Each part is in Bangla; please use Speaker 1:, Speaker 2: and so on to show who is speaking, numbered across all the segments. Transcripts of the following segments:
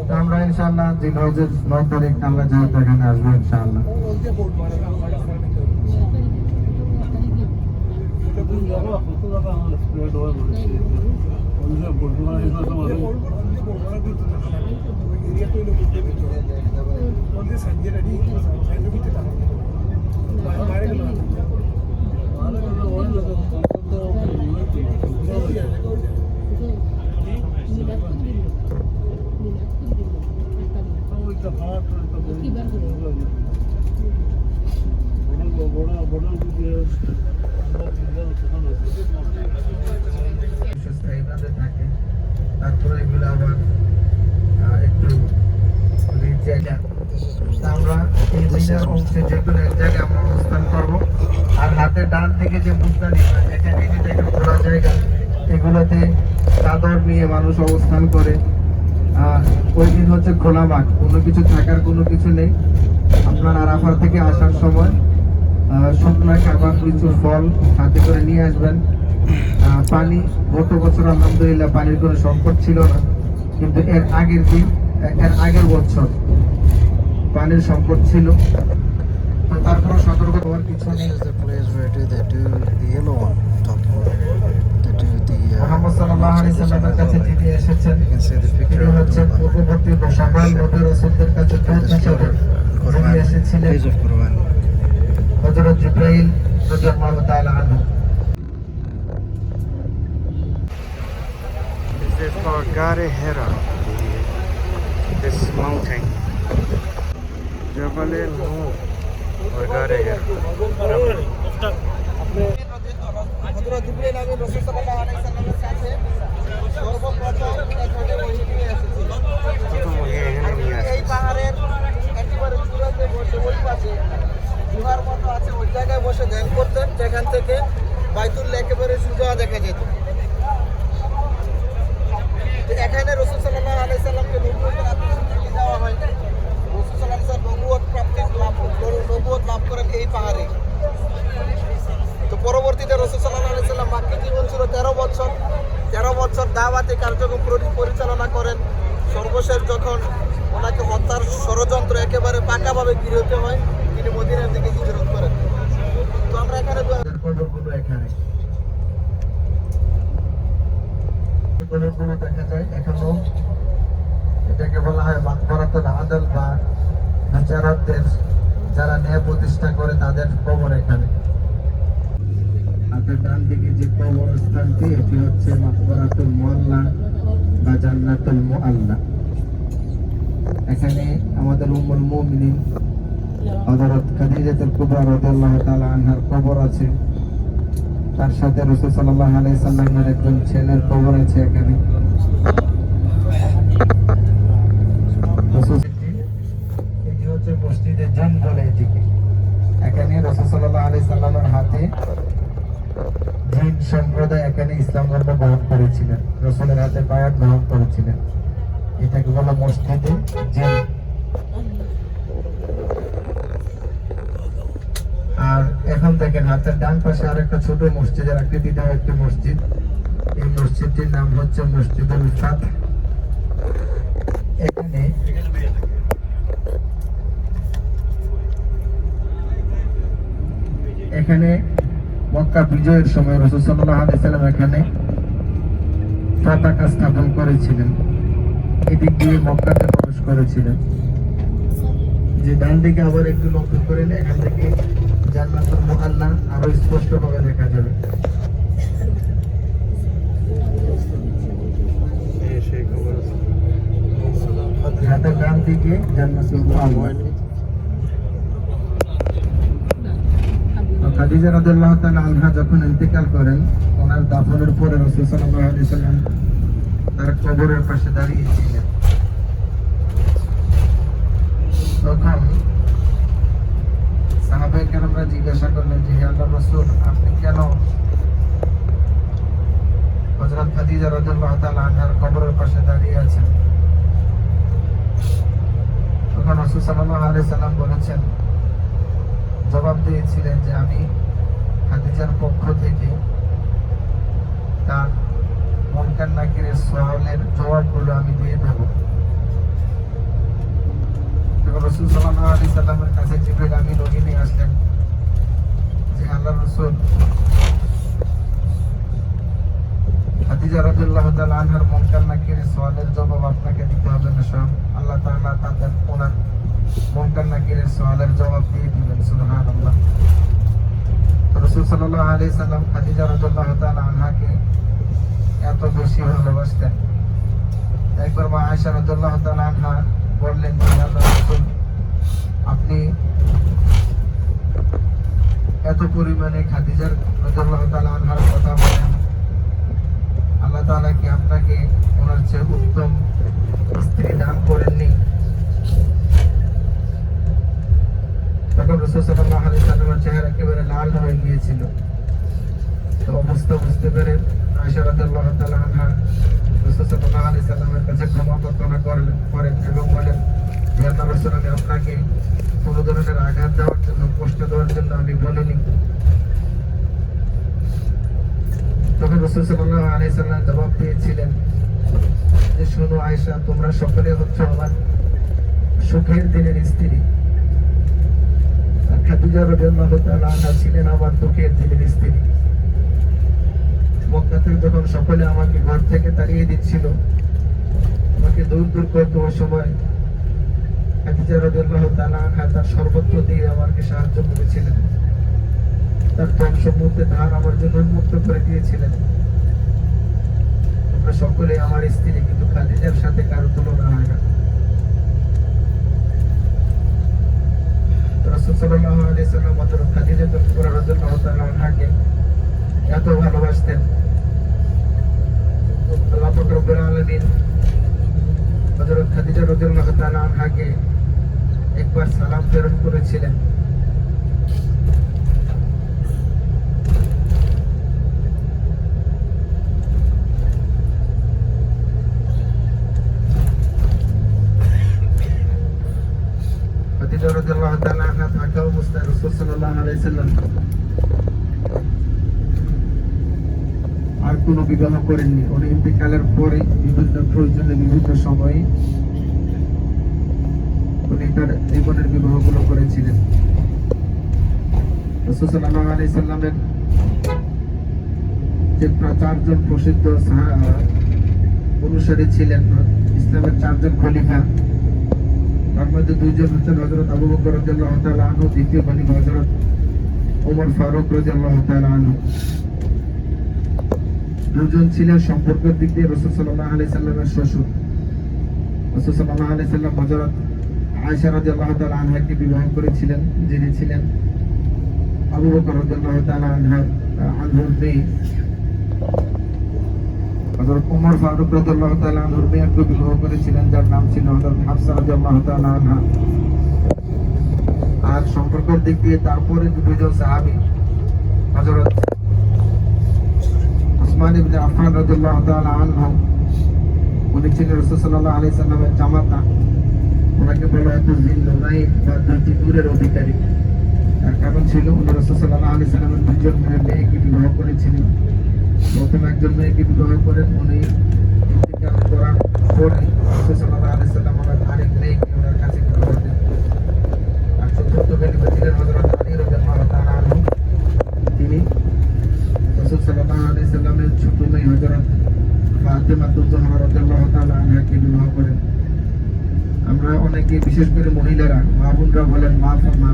Speaker 1: তো আমরা ইনশাআল্লাহ জিলহজের 9 তারিখ আমরা যেহেতু এখানে আসবো ইনশাআল্লাহ। তারপরে এগুলো আবার একটু আমরা এই দুইটা অংশে যে কোনো এক জায়গায় আমরা অবস্থান করবো। আর হাতের ডান থেকে যে মুজদালিফা এখানে যেটা একটা খোলা জায়গা, এগুলোতে চাদর নিয়ে মানুষ অবস্থান করে। ওই দিন হচ্ছে খোলা মাঠ, কোনো কিছু থাকার কোনো কিছু নেই। আপনার আরাফা থেকে আসার সময় শুকনা খাবার কিছু ফল হাতে করে নিয়ে আসবেন। পানি গত বছর আলহামদুলিল্লাহ পানির কোনো সংকট ছিল না, কিন্তু এর আগের বছর পানির সংকট ছিল। তো তারপরে সতর্ক হওয়ার কিছু নেই। মুহাম্মদ সাল্লাল্লাহু আলাইহি সাল্লামের কাছে যিনি এসেছেন তিনি হচ্ছেন পূর্ববর্তী সকল নবী রাসূলদের কাছে দূত হিসেবে যিনি এসেছিলেন হযরত জিবরাইল রাদিয়াল্লাহু তাআলা আনহু।
Speaker 2: This is for Gare Hera, this mountain. Jabal al-Nur or Gare Hera.
Speaker 1: হযরত জিবরাইল আমিন রাসূল সাল্লাল্লাহু আলাইহি সাল্লামের কাছে সর্বপ্রথম এখানে ওহী নিয়ে এসেছিল। এই পাহাড়ের একেবারে চূড়াতে বসে ওই পাশে গুহার মতো আছে, ওই জায়গায় বসে ধ্যান করতেন, যেখান থেকে বাইতুল্লাহ একেবারে সোজা দেখা যেত। এখানে রাসূল সাল্লাল্লাহু আলাইহি সাল্লামকে নবুয়তের আত্মস্বীকৃতি দেওয়া হয়। রাসূল সাল্লাল্লাহু আলাইহি সাল্লাম নবুয়ত লাভ করেন এই পাহাড়ে। তো পরবর্তীতে রাসূল সাল্লাল্লাহু আলাইহি সাল্লাম মাক্কি জীবন ছিল 13 বছর দাওয়াতি কার্যক্রম পরিচালনা করেন। সর্বশেষ যখন ওনাকে হত্যার ষড়যন্ত্র একেবারে পাকাভাবে গৃহীত হয়, তিনি মদিনার দিকে হিজরত করেন। তো আমরা এখানে দেখা যায় এখনো, এটাকে বলা হয় মাকবারাতুল আদল বা বিচারকদের যারা ন্যায় প্রতিষ্ঠা করে তাদের কবর এখানে। হাতের ডান দিকে যে কবরস্থানটি এটি হচ্ছে মাকবারাতুল মুআল্লা বা জান্নাতুল মুআল্লা। এখানে আমাদের উম্মুল মুমিনিন হযরত খাদিজাতুল কুবরা রাদিয়াল্লাহু তাআলা আনহার কবর আছে। তার সাথে রাসূল সাল্লাল্লাহু আলাইহি সাল্লামের একজন ছেলের কবর আছে এখানে। এটি হচ্ছে মসজিদে জান বলে এটিকে। এখানে রাসূল সাল্লাল্লাহু আলাইহি সাল্লামের হাতে জিন সম্প্রদায় এখানে ইসলাম ধর্ম গ্রহণ করেছিলেন, রাসূলের হাতে বায়াত গ্রহণ করেছিলেন। এটাকে বলা মসজিদে জিন। আর এখন দেখেন হাতের ডান পাশে আরেকটা ছোট মসজিদের আকৃতি দেওয়া একটি মসজিদ। এই মসজিদটির নাম হচ্ছে মসজিদুল ফাতহ। এখানে মক্কা বিজয়ের সময় রাসূল সাল্লাল্লাহু আলাইহি সাল্লাম এখানে পতাকা স্থাপন করেছিলেন, এদিক দিয়ে মক্কাতে প্রবেশ করেছিলেন। যে ডান দিকে আবার একটু লক্ষ্য করেন, এখান থেকে জান্নাতুল মুআল্লা আরো স্পষ্টভাবে দেখা যাবে। হাতের ডান দিকে জান্নাতুল মুআল্লা। খাদিজা রাদিয়াল্লাহু তাআলা আনহা যখন ইন্তেকাল করেন, ওনার দাফনের পরে রাসূল সাল্লাল্লাহু আলাইহি সাল্লাম তার কবরের পাশে দাঁড়িয়েছিলেন। তখন সাহাবায়ে কেরামরা জিজ্ঞাসা করলেন যে হে আল্লাহর রাসূল, আপনি কেন হযরত খাদিজা রাদিয়াল্লাহু তাআলা আনহার কবরের পাশে দাঁড়িয়ে আছেন? তখন রাসূল সাল্লাল্লাহু আলাইহি সাল্লাম বলেছেন, জবাব দিয়েছিলেন যে আমি খাদিজার পক্ষ থেকে তার মুনকার নাকিরের সওয়ালের জবাবগুলো আমি দিয়ে দেব। আলাইহি সাল্লামের কাছে জিবরিল আমিন ওহী নিয়ে আসলেন যে আল্লাহর রাসূল খাদিজা রাদিয়াল্লাহু তাআলা আনহার মুনকার নাকিরের সওয়ালের জবাব আপনাকে দিতে হবে না, স্বয়ং আল্লাহ তাআলা তাদের ওনার মুনকার নাকিরের সওয়ালের জবাব দিয়ে দিবেন। সুবহানাল্লাহ। রাসূল সাল্লাল্লাহু আলাইহি সাল্লাম খাদিজা রাদিয়াল্লাহু তাআলা আনহাকে এত বেশি ভালোবাসতেন। একবার মা আয়েশা রাদিয়াল্লাহু তাআলা আনহা বললেন যে আল্লাহর রাসূল আপনি এত পরিমাণে খাদিজা রাদিয়াল্লাহু তাআলা আনহার কথা বলেন, আল্লাহ তাআলা কি আপনাকে ওনার চেয়ে উত্তম স্ত্রী দান করেননি? তখন রাসূল সাল্লাল্লাহু আলাইহি সাল্লামের চেহারা একেবারে লাল হয়ে গিয়েছিল। তো অবস্থা বুঝতে পেরে আয়েশা রাদিয়াল্লাহু তাআলা আনহা রাসূল সাল্লাল্লাহু আলাইহি সাল্লামের কাছে ক্ষমা প্রার্থনা করেন এবং বলেন, হে আল্লাহর রাসূল, আমি আপনাকে কোনো ধরনের আঘাত দেওয়ার জন্য, কষ্ট দেওয়ার জন্য আমি বলিনি। তখন রাসূল সাল্লাল্লাহু আলাইহি সাল্লাম জবাব দিয়েছিলেন যে শোনো আয়েশা, তোমরা সকলে হচ্ছে আমার সুখের দিনের স্ত্রী, আর খাদিজা রাদিয়াল্লাহু তাআলা আনহা ছিলেন আমার দুঃখের দিনের স্ত্রী। মক্কা থেকে যখন সকলে আমাকে ঘর থেকে তাড়িয়ে দিচ্ছিল, আমাকে দূর দূর করতে, ওই সময় খাদিজা রাদিয়াল্লাহু তাআলা আনহা তার সর্বত্র দিয়ে আমাকে সাহায্য করেছিলেন। তার ধন সম্পদের ধার আমার জন্য উন্মুক্ত করে দিয়েছিলেন। তোমরা সকলে আমার স্ত্রী, কিন্তু খাদিজার সাথে কারো তুলনা হয় না। রাসূল সাল্লাল্লাহু আলাইহি সাল্লাম হযরত খাদিজা রাদিয়াল্লাহু তাআলা আনহাকে এত ভালোবাসতেন, আল্লাহ পাক রব্বুল আলামিন হযরত খাদিজা রাদিয়াল্লাহু তাআলা আনহাকে একবার সালাম প্রেরণ করেছিলেন। খাদিজা রাদিয়াল্লাহু তাআলা আনহা থাকা অবস্থায় রাসূল সাল্লাল্লাহু আলাইহি সাল্লাম আর কোনো বিবাহ করেননি। উনি ইন্তেকালের পরে বিভিন্ন প্রয়োজনে বিভিন্ন সময়ে উনি তার জীবনের বিবাহগুলো করেছিলেন। রাসূল সাল্লাল্লাহু আলাইহি সাল্লামের যে চারজন প্রসিদ্ধ অনুসারী ছিলেন, ইসলামের চারজন খলিফা, তার মধ্যে দুইজন হচ্ছেন হযরত আবু বকর রাদিয়াল্লাহু তাআলা আনহু, দ্বিতীয় খলিফা হযরত ওমর ফারুক রাদিয়াল্লাহু তাআলা আনহু। দুজন ছিলেন সম্পর্কের দিক দিয়ে রাসূল সাল্লাল্লাহু আলাইহি সাল্লামের শ্বশুর। রাসূল সাল্লাল্লাহু আলাইহি সাল্লাম হযরত আয়েশা রাদিয়াল্লাহু তাআলা আনহাকে বিবাহ করেছিলেন, যিনি ছিলেন আবু বকর রাদিয়াল্লাহু তাআলা আনহুর মেয়ে। হযরত ওমর ফারুক রাদিয়াল্লাহু তাআলা আনহুর মেয়েকে বিবাহ করেছিলেন, যার নাম ছিল হযরত হাফসা রাদিয়াল্লাহু তাআলা আনহা। আর সম্পর্কের দিক দিয়ে তারপরে দুজন সাহাবী, হযরত উসমান ইবনে আফফান রাদিয়াল্লাহু তাআলা আনহু, উনি ছিলেন রাসূল সাল্লাল্লাহু আলাইহি সাল্লামের জামাতা। ওনাকে বলা হতো জিন্নুরাইন বা দুটি নূরের অধিকারী। তার কারণ ছিল উনি রাসূল সাল্লাল্লাহু আলাইহি সাল্লামের দুজন মেয়েকে বিবাহ করেছিলেন। প্রথম একজন মেয়েকে বিবাহ করেন, উনি ইন্তেকাল করার পরে রাসূল সাল্লাল্লাহু আলাইহি সাল্লাম ওনার আরেক মেয়েকে ওনার কাছে বিবাহ দেন। আর চতুর্থ খলিফা ছিলেন হযরত আলী রাদিয়াল্লাহু তাআলা আনহু। তিনি রাসূল সাল্লাল্লাহু আলাইহি সাল্লামের ছোট মেয়ে হযরত ফাতিমা তুযহরা রাদিয়াল্লাহু তাআলা আনহাকে বিবাহ করেন। আমরা অনেকে, বিশেষ করে মহিলারা, মা বোনরা বলেন মা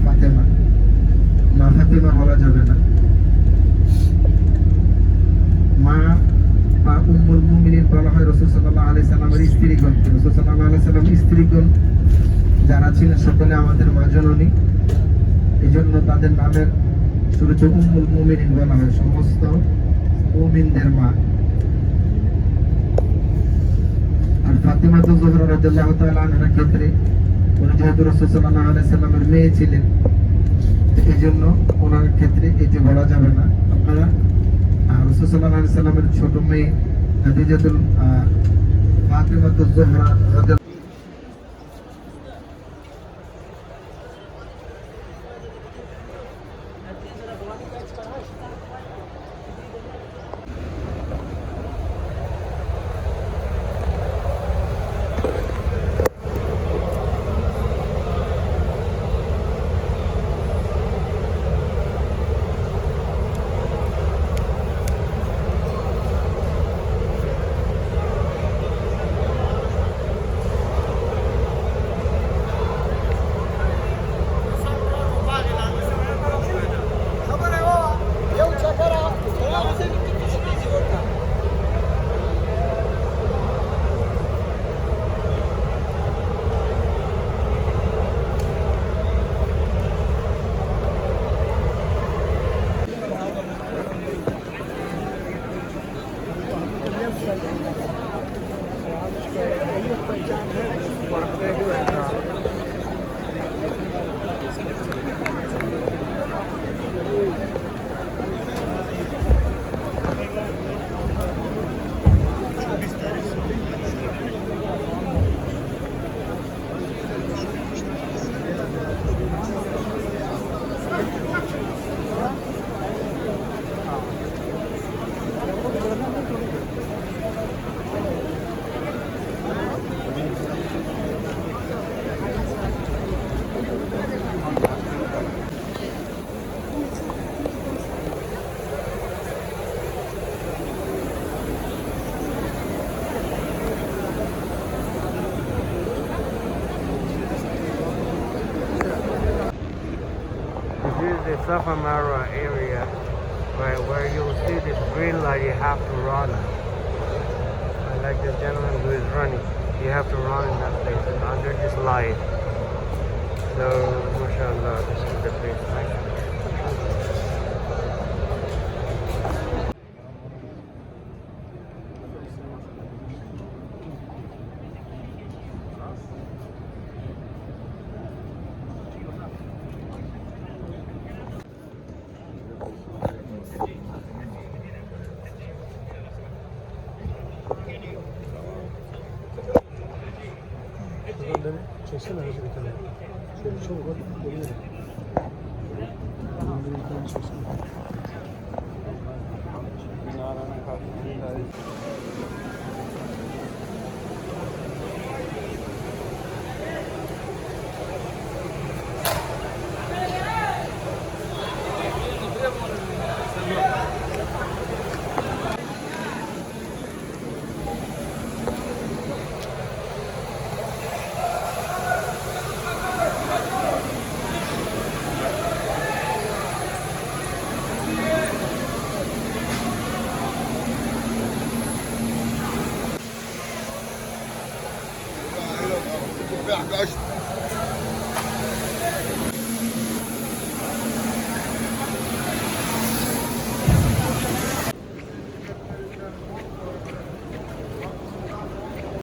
Speaker 1: ফাতেমা। মা ফাতেমা বলা যাবে না, মা বা উম্মুল মুমিনিন বলা হয় রাসূল সাল্লাল্লাহু আলাইহি সাল্লামের স্ত্রীগণকে। রাসূল সাল্লাল্লাহু আলাইহি সাল্লামের স্ত্রীগণ যারা ছিলেন সকলে আমাদের মা জননী, এই জন্য তাদের নামের শুরুতে উম্মুল মুমিনিন বলা হয়, সমস্ত মুমিনদের মা। আর ফাতিমা তুযহরা রাদিয়াল্লাহু তাআলা আনহার ক্ষেত্রে উনি যেহেতু রাসূল সাল্লাল্লাহু আলাইহি সাল্লামের মেয়ে ছিলেন, এই জন্য ওনার ক্ষেত্রে এই যে বলা যাবে না। আপনারা রাসূল সাল্লাল্লাহু আলাইহি সাল্লামের ছোট মেয়ে খাদিজাতুল ফাতিমা তুযহরা রাদিয়াল্লাহু
Speaker 2: This is the Safa Marwa area, right, where you'll see this green light. You have to run. I like the gentleman who is running. You have to run in that place and under this light. So, mashallah, this is the place, right?
Speaker 3: Çeksene hacı bir tane. Şöyle çabuk hadi. Geliyorum. Bir tane çeksene.
Speaker 4: واحد 10